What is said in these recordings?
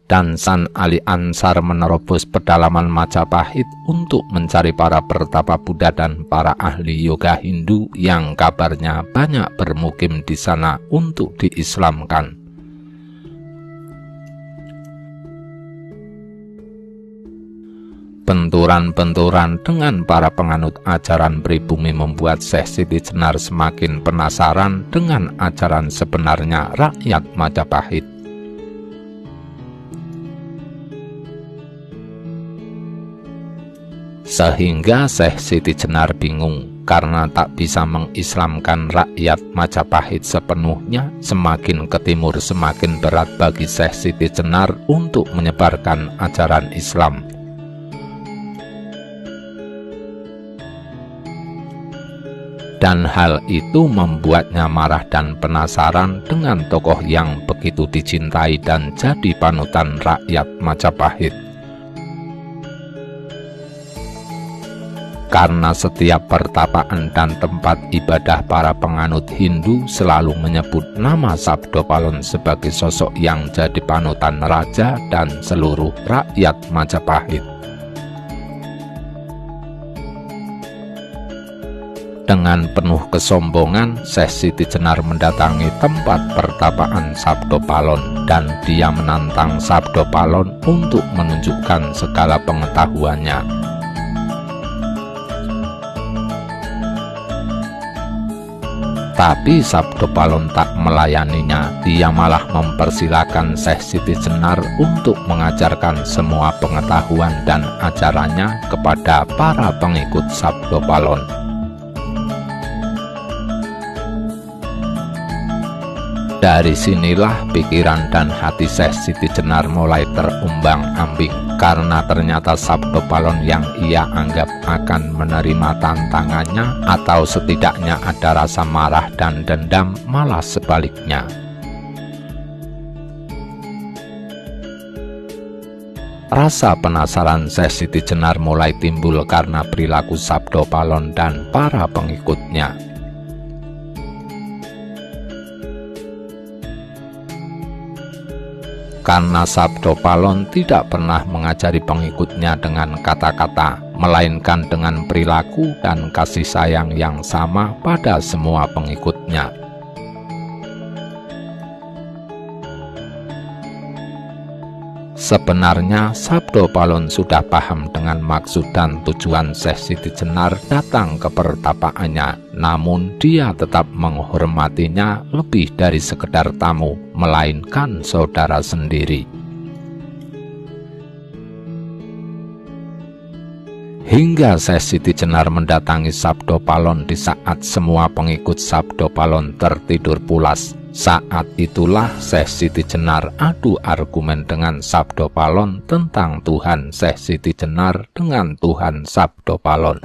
Dan San Ali Ansar menerobos pedalaman Majapahit untuk mencari para pertapa Buddha dan para ahli yoga Hindu yang kabarnya banyak bermukim di sana untuk diislamkan. Benturan-benturan dengan para penganut ajaran pribumi membuat Syekh Siti Jenar semakin penasaran dengan ajaran sebenarnya rakyat Majapahit. Sehingga Syekh Siti Jenar bingung karena tak bisa mengislamkan rakyat Majapahit sepenuhnya. Semakin ke timur semakin berat bagi Syekh Siti Jenar untuk menyebarkan ajaran Islam. Dan hal itu membuatnya marah dan penasaran dengan tokoh yang begitu dicintai dan jadi panutan rakyat Majapahit. Karena setiap pertapaan dan tempat ibadah para penganut Hindu selalu menyebut nama Sabdopalon sebagai sosok yang jadi panutan raja dan seluruh rakyat Majapahit. Dengan penuh kesombongan, Syekh Siti Jenar mendatangi tempat pertapaan Sabdopalon dan dia menantang Sabdopalon untuk menunjukkan segala pengetahuannya. Tapi Sabdopalon tak melayaninya, dia malah mempersilahkan Syekh Siti Jenar untuk mengajarkan semua pengetahuan dan ajarannya kepada para pengikut Sabdopalon. Dari sinilah pikiran dan hati Syekh Siti Jenar mulai terumbang-ambing, karena ternyata Sabdopalon yang ia anggap akan menerima tantangannya atau setidaknya ada rasa marah dan dendam, malah sebaliknya. Rasa penasaran Syekh Siti Jenar mulai timbul karena perilaku Sabdopalon dan para pengikutnya. Karena Sabdopalon tidak pernah mengajari pengikutnya dengan kata-kata, melainkan dengan perilaku dan kasih sayang yang sama pada semua pengikutnya. Sebenarnya Sabdopalon sudah paham dengan maksud dan tujuan Syekh Siti Jenar datang ke pertapaannya, namun dia tetap menghormatinya lebih dari sekedar tamu, melainkan saudara sendiri. Hingga Syekh Siti Jenar mendatangi Sabdopalon di saat semua pengikut Sabdopalon tertidur pulas. Saat itulah Syekh Siti Jenar adu argumen dengan Sabdopalon tentang Tuhan Syekh Siti Jenar dengan Tuhan Sabdopalon.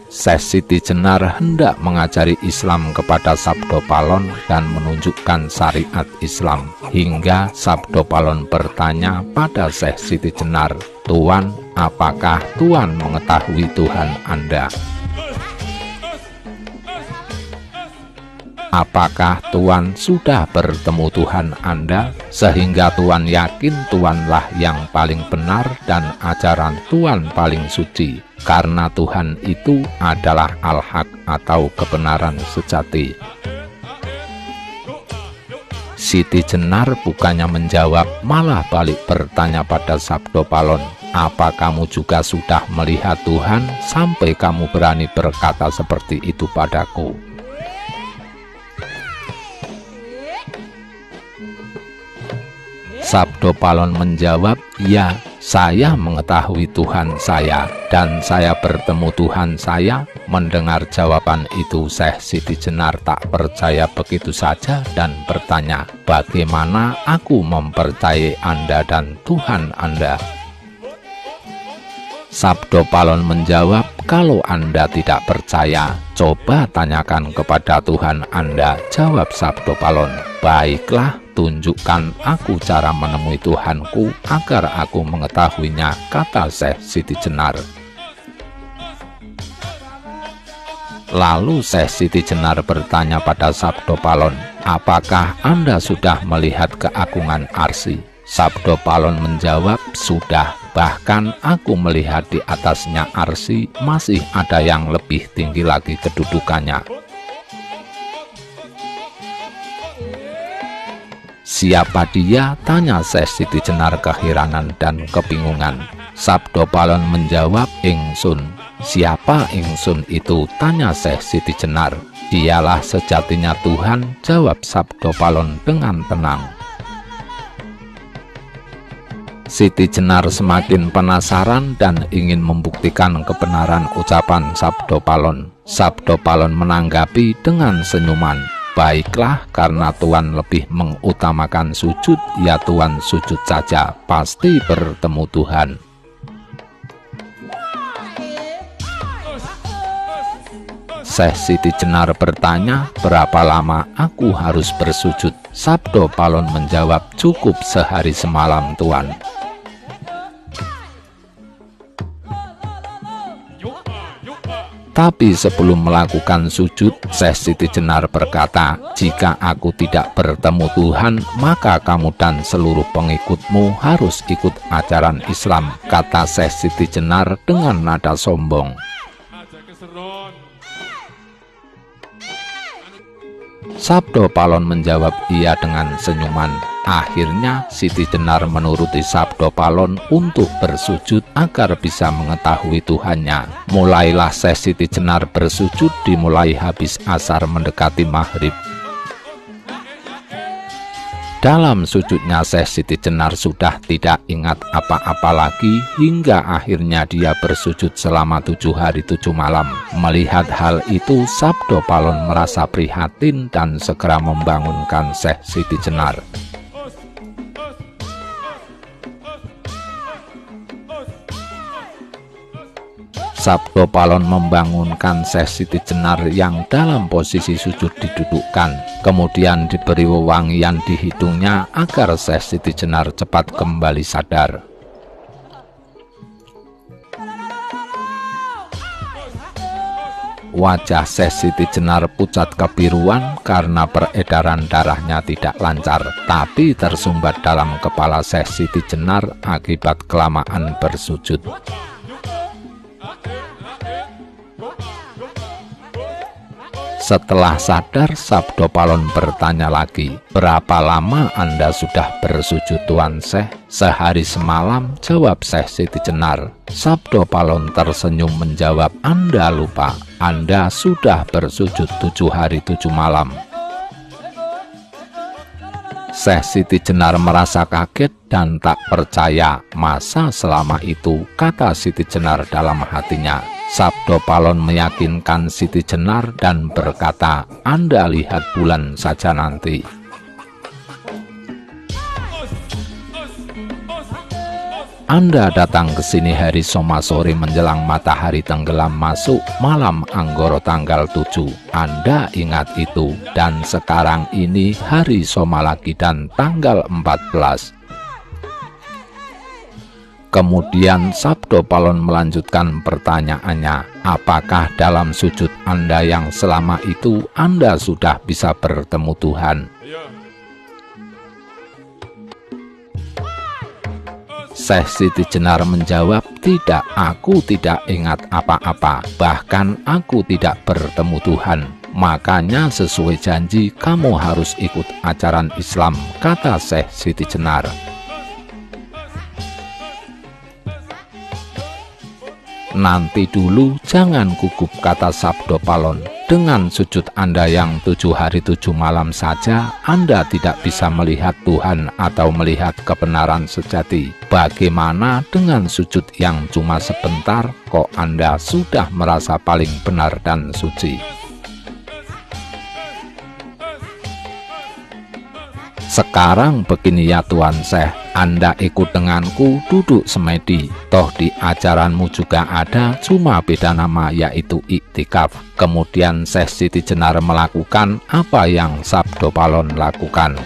Syekh Siti Jenar hendak mengajari Islam kepada Sabdopalon dan menunjukkan syariat Islam, hingga Sabdopalon bertanya pada Syekh Siti Jenar, "Tuan, apakah Tuan mengetahui Tuhan Anda? Apakah Tuan sudah bertemu Tuhan Anda sehingga Tuan yakin Tuanlah yang paling benar dan ajaran Tuan paling suci, karena Tuhan itu adalah Al-Haq atau kebenaran sejati?" Siti Jenar bukannya menjawab, malah balik bertanya pada Sabdopalon, "Apa kamu juga sudah melihat Tuhan sampai kamu berani berkata seperti itu padaku?" Sabdopalon menjawab, "Ya, saya mengetahui Tuhan saya dan saya bertemu Tuhan saya." Mendengar jawaban itu, Syekh Siti Jenar tak percaya begitu saja dan bertanya, "Bagaimana aku mempercayai Anda dan Tuhan Anda?" Sabdopalon menjawab, "Kalau Anda tidak percaya, coba tanyakan kepada Tuhan Anda." Jawab Sabdopalon, "Baiklah, tunjukkan aku cara menemui Tuhanku agar aku mengetahuinya," kata Syekh Siti Jenar. Lalu Syekh Siti Jenar bertanya pada Sabdo Palon, apakah Anda sudah melihat keagungan Arsy? Sabdo Palon menjawab, sudah, bahkan aku melihat di atasnya Arsy masih ada yang lebih tinggi lagi kedudukannya. Siapa dia? Tanya Syekh Siti Jenar keheranan dan kebingungan. Sabdo Palon menjawab, Ingsun. Siapa Ingsun itu? Tanya Syekh Siti Jenar. Dialah sejatinya Tuhan, jawab Sabdo Palon dengan tenang. Siti Jenar semakin penasaran dan ingin membuktikan kebenaran ucapan Sabdo Palon. Sabdo Palon menanggapi dengan senyuman, baiklah, karena Tuhan lebih mengutamakan sujud, ya Tuhan sujud saja, pasti bertemu Tuhan. Syekh Siti Jenar bertanya, berapa lama aku harus bersujud? Sabdo Palon menjawab, cukup sehari semalam Tuan. Tapi sebelum melakukan sujud, Syekh Siti Jenar berkata, jika aku tidak bertemu Tuhan, maka kamu dan seluruh pengikutmu harus ikut ajaran Islam, kata Syekh Siti Jenar dengan nada sombong. Sabdo Palon menjawab iya dengan senyuman. Akhirnya Siti Jenar menuruti Sabdo Palon untuk bersujud agar bisa mengetahui Tuhannya. Mulailah Syekh Siti Jenar bersujud dimulai habis asar mendekati maghrib. Dalam sujudnya Syekh Siti Jenar sudah tidak ingat apa-apa lagi hingga akhirnya dia bersujud selama 7 hari 7 malam. Melihat hal itu, Sabdo Palon merasa prihatin dan segera membangunkan Syekh Siti Jenar. Sabdo Palon membangunkan Syekh Siti Jenar yang dalam posisi sujud didudukkan, kemudian diberi wewangian di hidungnya agar Syekh Siti Jenar cepat kembali sadar. Wajah Syekh Siti Jenar pucat kebiruan karena peredaran darahnya tidak lancar, tapi tersumbat dalam kepala Syekh Siti Jenar akibat kelamaan bersujud. Setelah sadar, Sabdo Palon bertanya lagi, berapa lama Anda sudah bersujud Tuan Syekh? Sehari semalam, jawab Syekh Siti Jenar. Sabdo Palon tersenyum menjawab, Anda lupa, Anda sudah bersujud 7 hari 7 malam. Syekh Siti Jenar merasa kaget dan tak percaya, masa selama itu, kata Siti Jenar dalam hatinya. Sabdo Palon meyakinkan Siti Jenar dan berkata, Anda lihat bulan saja nanti. Anda datang ke sini hari Soma sore menjelang matahari tenggelam masuk malam Anggoro tanggal 7. Anda ingat itu, dan sekarang ini hari Soma lagi dan tanggal 14. Kemudian Sabdo Palon melanjutkan pertanyaannya, apakah dalam sujud Anda yang selama itu Anda sudah bisa bertemu Tuhan? Syekh Siti Jenar menjawab, tidak, aku tidak ingat apa-apa, bahkan aku tidak bertemu Tuhan. Makanya sesuai janji kamu harus ikut ajaran Islam, kata Syekh Siti Jenar. Nanti dulu, jangan gugup, kata Sabdo Palon. Dengan sujud Anda yang 7 hari 7 malam saja, Anda tidak bisa melihat Tuhan atau melihat kebenaran sejati. Bagaimana dengan sujud yang cuma sebentar, kok Anda sudah merasa paling benar dan suci? Sekarang begini ya Tuan Syekh, Anda ikut denganku duduk semedi. Toh di ajaranmu juga ada, cuma beda nama yaitu iktikaf. Kemudian Syekh Siti Jenar melakukan apa yang Sabdo Palon lakukan.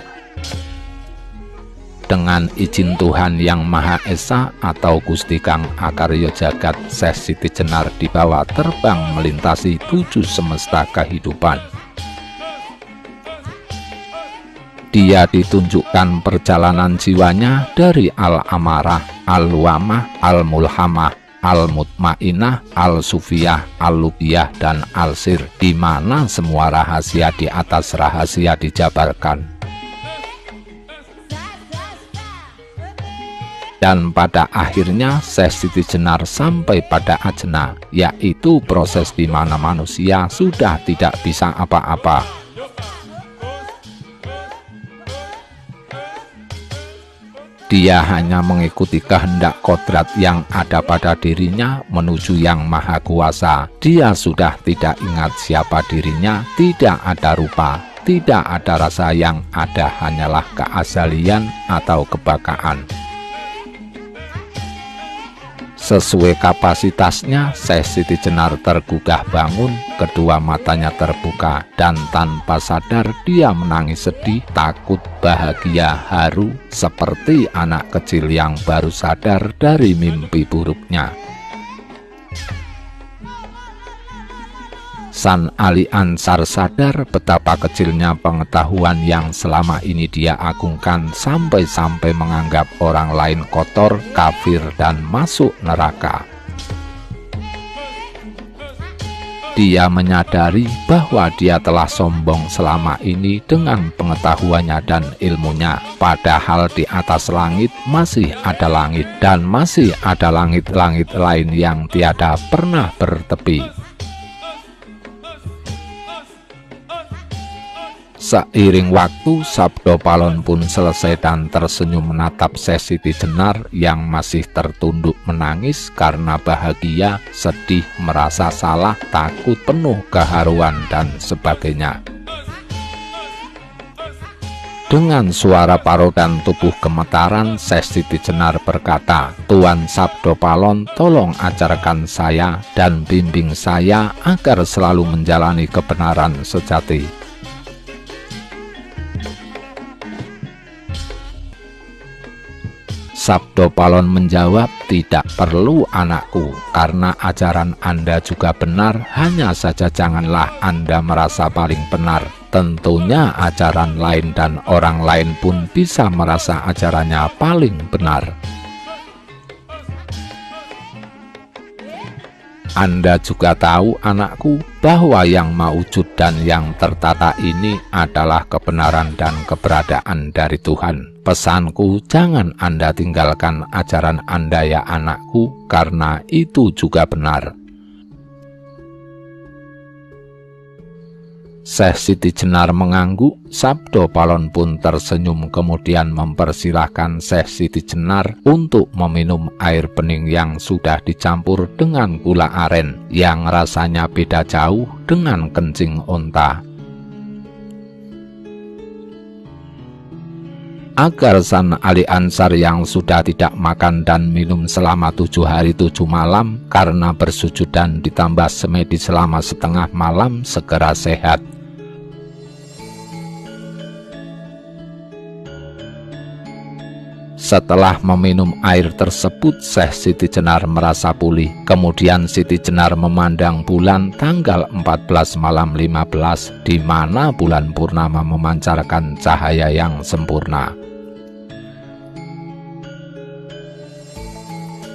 Dengan izin Tuhan Yang Maha Esa atau Gusti Kang Akarya Jagat, Syekh Siti Jenar dibawa terbang melintasi 7 semesta kehidupan. Dia ditunjukkan perjalanan jiwanya dari Al-Amarah, Al-Luamah, Al-Mulhamah, Al-Mutmainah, Al-Sufiyah, Al-Lubiyah, dan Al-Sir, di mana semua rahasia di atas rahasia dijabarkan. Dan pada akhirnya Syekh Siti Jenar sampai pada ajna, yaitu proses di mana manusia sudah tidak bisa apa-apa. Dia hanya mengikuti kehendak kodrat yang ada pada dirinya menuju Yang Maha Kuasa. Dia sudah tidak ingat siapa dirinya, tidak ada rupa, tidak ada rasa, yang ada hanyalah keasalian atau kebakaan. Sesuai kapasitasnya, Syekh Siti Jenar tergugah bangun, kedua matanya terbuka, dan tanpa sadar dia menangis sedih, takut, bahagia, haru, seperti anak kecil yang baru sadar dari mimpi buruknya. San Ali Ansar sadar betapa kecilnya pengetahuan yang selama ini dia agungkan, sampai-sampai menganggap orang lain kotor, kafir, dan masuk neraka. Dia menyadari bahwa dia telah sombong selama ini dengan pengetahuannya dan ilmunya, padahal di atas langit masih ada langit, dan masih ada langit-langit lain yang tiada pernah bertepi. Seiring waktu, Sabdo Palon pun selesai dan tersenyum menatap Syekh Siti Jenar yang masih tertunduk menangis karena bahagia, sedih, merasa salah, takut, penuh keharuan, dan sebagainya. Dengan suara paro dan tubuh gemetaran, Syekh Siti Jenar berkata, "Tuan Sabdo Palon, tolong ajarkan saya dan bimbing saya agar selalu menjalani kebenaran sejati." Sabdo Palon menjawab, "Tidak perlu anakku, karena ajaran Anda juga benar, hanya saja janganlah Anda merasa paling benar. Tentunya ajaran lain dan orang lain pun bisa merasa ajarannya paling benar. Anda juga tahu, anakku, bahwa yang mawujud dan yang tertata ini adalah kebenaran dan keberadaan dari Tuhan. Pesanku, jangan Anda tinggalkan ajaran Anda ya anakku, karena itu juga benar." Syekh Siti Jenar mengangguk. Sabdo Palon pun tersenyum, kemudian mempersilahkan Syekh Siti Jenar untuk meminum air bening yang sudah dicampur dengan gula aren yang rasanya beda jauh dengan kencing onta. Agar San Ali Ansar yang sudah tidak makan dan minum selama 7 hari 7 malam karena bersujud dan ditambah semedi selama setengah malam segera sehat. Setelah meminum air tersebut, Syekh Siti Jenar merasa pulih. Kemudian Siti Jenar memandang bulan tanggal 14 malam 15, di mana bulan purnama memancarkan cahaya yang sempurna.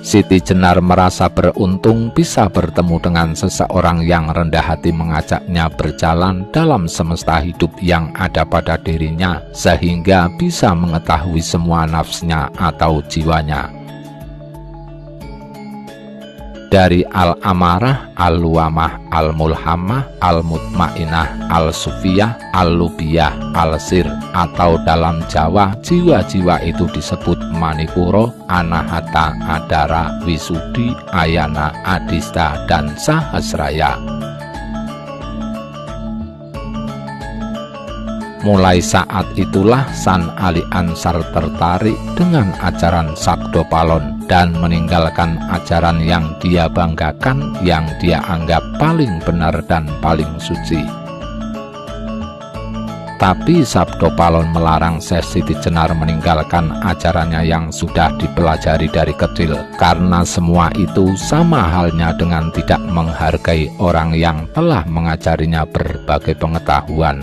Siti Jenar merasa beruntung bisa bertemu dengan seseorang yang rendah hati mengajaknya berjalan dalam semesta hidup yang ada pada dirinya, sehingga bisa mengetahui semua nafsnya atau jiwanya. Dari Al-Amarah, Al-Luamah, Al-Mulhamah, Al-Mutmainah, Al-Sufiyah, Al-Lubiyah, Al-Sir, atau dalam Jawa jiwa-jiwa itu disebut Manipuro, Anahata, Adara, Wisudi, Ayana, Adista, dan Sahasraya. Mulai saat itulah San Ali Ansar tertarik dengan ajaran Sabdo Palon dan meninggalkan ajaran yang dia banggakan, yang dia anggap paling benar dan paling suci. Tapi Sabdo Palon melarang Syekh Siti Jenar meninggalkan ajarannya yang sudah dipelajari dari kecil, karena semua itu sama halnya dengan tidak menghargai orang yang telah mengajarinya berbagai pengetahuan.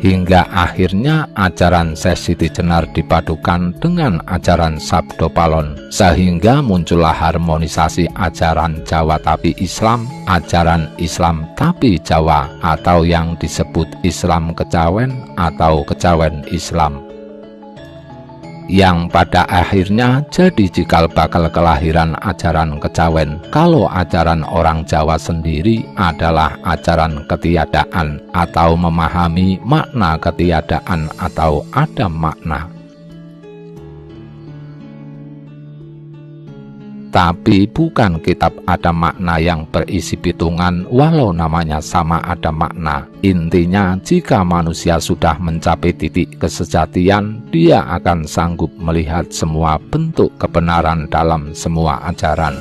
Hingga akhirnya ajaran Syekh Siti Jenar dipadukan dengan ajaran Sabdo Palon, sehingga muncullah harmonisasi ajaran Jawa tapi Islam, ajaran Islam tapi Jawa, atau yang disebut Islam Kejawen atau Kejawen Islam, yang pada akhirnya jadi cikal bakal kelahiran ajaran kejawen. Kalau ajaran orang Jawa sendiri adalah ajaran ketiadaan, atau memahami makna ketiadaan atau ada makna. Tapi bukan kitab ada makna yang berisi pitungan, walau namanya sama ada makna. Intinya, jika manusia sudah mencapai titik kesejatian, dia akan sanggup melihat semua bentuk kebenaran dalam semua ajaran.